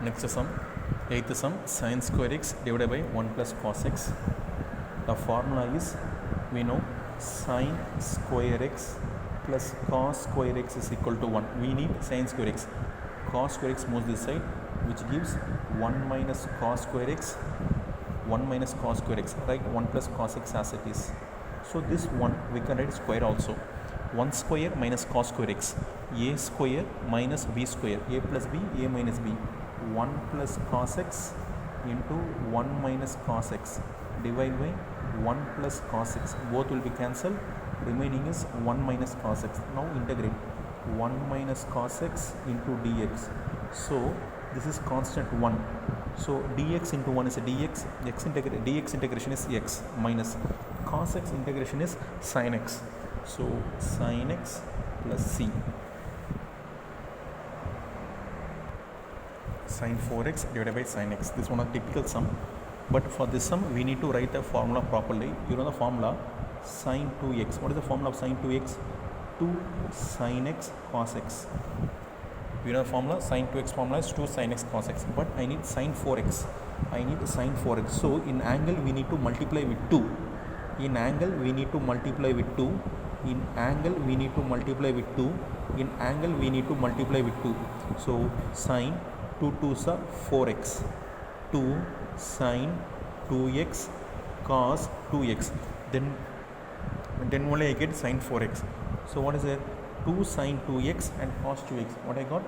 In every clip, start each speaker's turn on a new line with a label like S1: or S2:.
S1: Next sum, eighth sum, sin square x divided by 1 plus cos x. The formula is, we know sin square x plus cos square x is equal to 1. We need sin square x. Cos square x moves this side, which gives 1 minus cos square x, 1 minus cos square x, right? 1 plus cos x as it is. So this 1 we can write square also. 1 square minus cos square x, a square minus b square, a plus b, a minus b. 1 plus cos x into 1 minus cos x divided by 1 plus cos x. Both will be cancelled. Remaining is 1 minus cos x. Now integrate 1 minus cos x into dx. So this is constant 1. So dx into 1 is a dx. Dx integration is x minus cos x integration is sin x. So sin x plus c. Sin 4x divided by sin x. This one a typical sum, but for this sum we need to write the formula properly. You know the formula, sin 2x. What is the formula of sin 2x? 2 sin x cos x. You know the formula, sin 2x formula is 2 sin x cos x, but I need sin 4x. I need sin 4x. So in angle we need to multiply with 2. In angle we need to multiply with 2. In angle we need to multiply with 2. In angle we need to multiply with 2. So sin 2 2s are 4x. 2 sin 2x cos 2x. Then only I get sin 4x. So what is it? 2 sin 2x and cos 2x. What I got?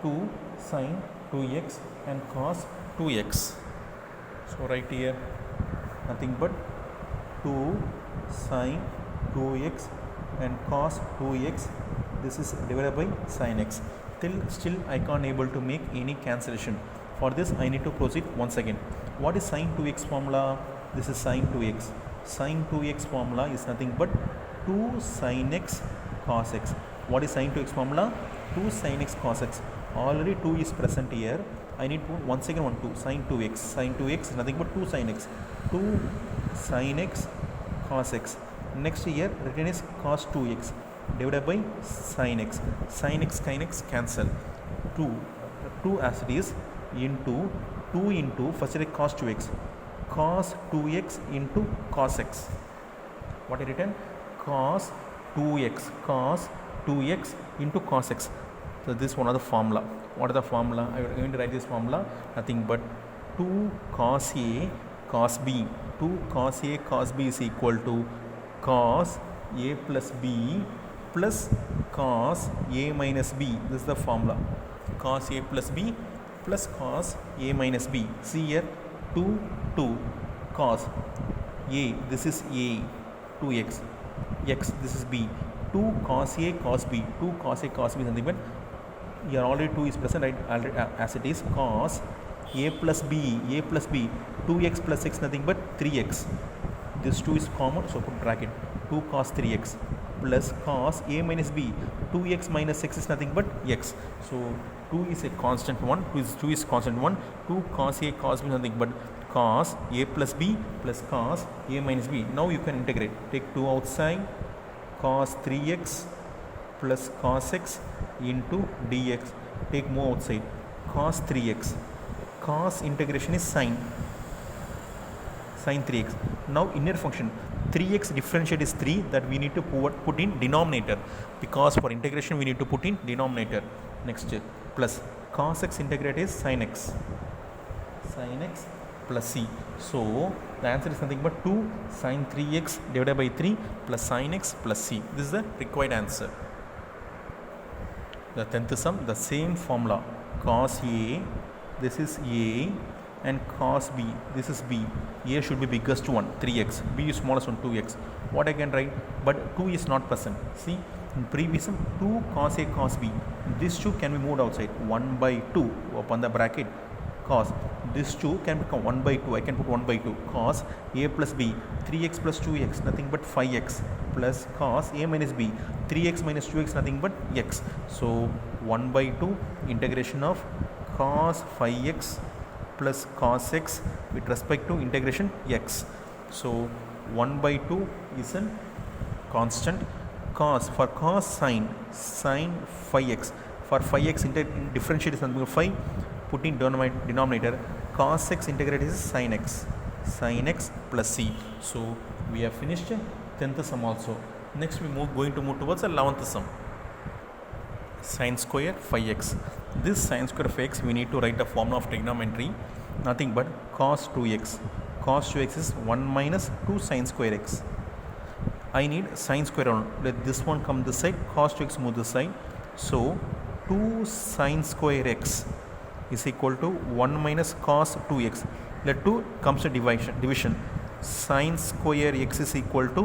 S1: 2 sin 2x and cos 2x. So right here nothing but 2 sin 2x and cos 2x. This is divided by sin x. Still I can't able to make any cancellation. For this I need to proceed once again. What is sin 2x formula? This is sin 2x. Sin 2x formula is nothing but 2 sin x cos x. What is sin 2x formula? 2 sin x cos x. Already 2 is present here. I need to once again 2 sin 2x. Sin 2x is nothing but 2 sin x. 2 sin x cos x. Next here written is cos 2x divided by sin x. Sin x cancel. 2 as it is into 2 into first it cos 2x. Cos 2x into cos x. What I written? Cos 2x. Cos 2x into cos x. So this one of the formula. What is the formula? I am going to write this formula. Nothing but 2 cos a cos b. 2 cos a cos b is equal to cos a plus b plus cos a minus b. This is the formula. Cos a plus b plus cos a minus b. See here 2 cos a, this is a, 2x, x, this is b. 2 cos a cos b. 2 cos a cos b is nothing but here already 2 is present, right? Already, as it is cos a plus b, 2x plus x nothing but 3x. This 2 is common, so put bracket. 2 cos 3x plus cos a minus b. 2x minus x is nothing but x. So 2 is a constant one. 2 is constant one. 2 cos a cos b is nothing but cos a plus b plus cos a minus b. Now you can integrate. Take 2 outside. Cos 3x plus cos x into dx. Take more outside. Cos 3x. Cos integration is sin 3x. Now inner function 3x differentiate is 3, that we need to put in denominator, because for integration we need to put in denominator. Next plus cos x integrate is sin x plus c. So the answer is nothing but 2 sin 3x divided by 3 plus sin x plus c. This is the required answer. The 10th sum, the same formula. Cos a, this is a, and cos b, this is b. A should be biggest one, 3x. B is smallest one, 2x. What I can write? But 2 is not present. See, in previous sum, 2 cos a cos b. This 2 can be moved outside. 1 by 2 open the bracket. Cos. This 2 can become 1 by 2. I can put 1 by 2. Cos a plus b. 3x plus 2x, nothing but 5x. Plus cos a minus b. 3x minus 2x, nothing but x. So 1 by 2 integration of cos 5x plus cos x with respect to integration x. So 1 by 2 is a constant. Cos, for cos sin 5x. For 5x differentiate is something 5 put in denominator, cos x integrated is sin x plus c. So we have finished 10th sum also. Next we going to move towards the 11th sum. Sin square phi x. This sin square phi x we need to write the formula of trigonometry, nothing but cos 2x. Cos 2x is 1 minus 2 sin square x. I need sin square on. Let this one come this side, cos 2x move this side. So 2 sin square x is equal to 1 minus cos 2x. Let 2 comes to division. Sin square x is equal to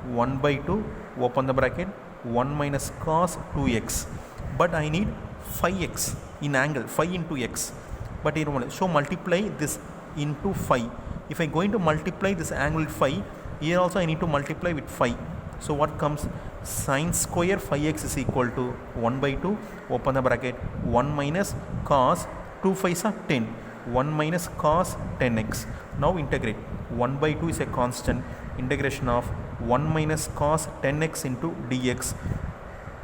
S1: 1 by 2, open the bracket, 1 minus cos 2x. But I need phi x in angle, phi into x. But you know, so multiply this into phi. If I am going to multiply this angle phi, here also I need to multiply with phi. So what comes? Sin square phi x is equal to 1 by 2, open the bracket, 1 minus cos 2 phi's are 10, 1 minus cos 10x. Now integrate. 1 by 2 is a constant. Integration of 1 minus cos 10x into dx.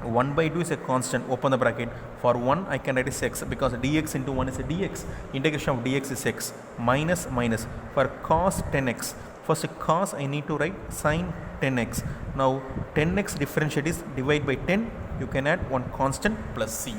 S1: 1 by 2 is a constant, open the bracket. For 1 I can write as x because dx into 1 is a dx. Integration of dx is x. Minus minus. For cos 10x, first cos I need to write sin 10x. Now 10x differentiate is divide by 10. You can add one constant plus c.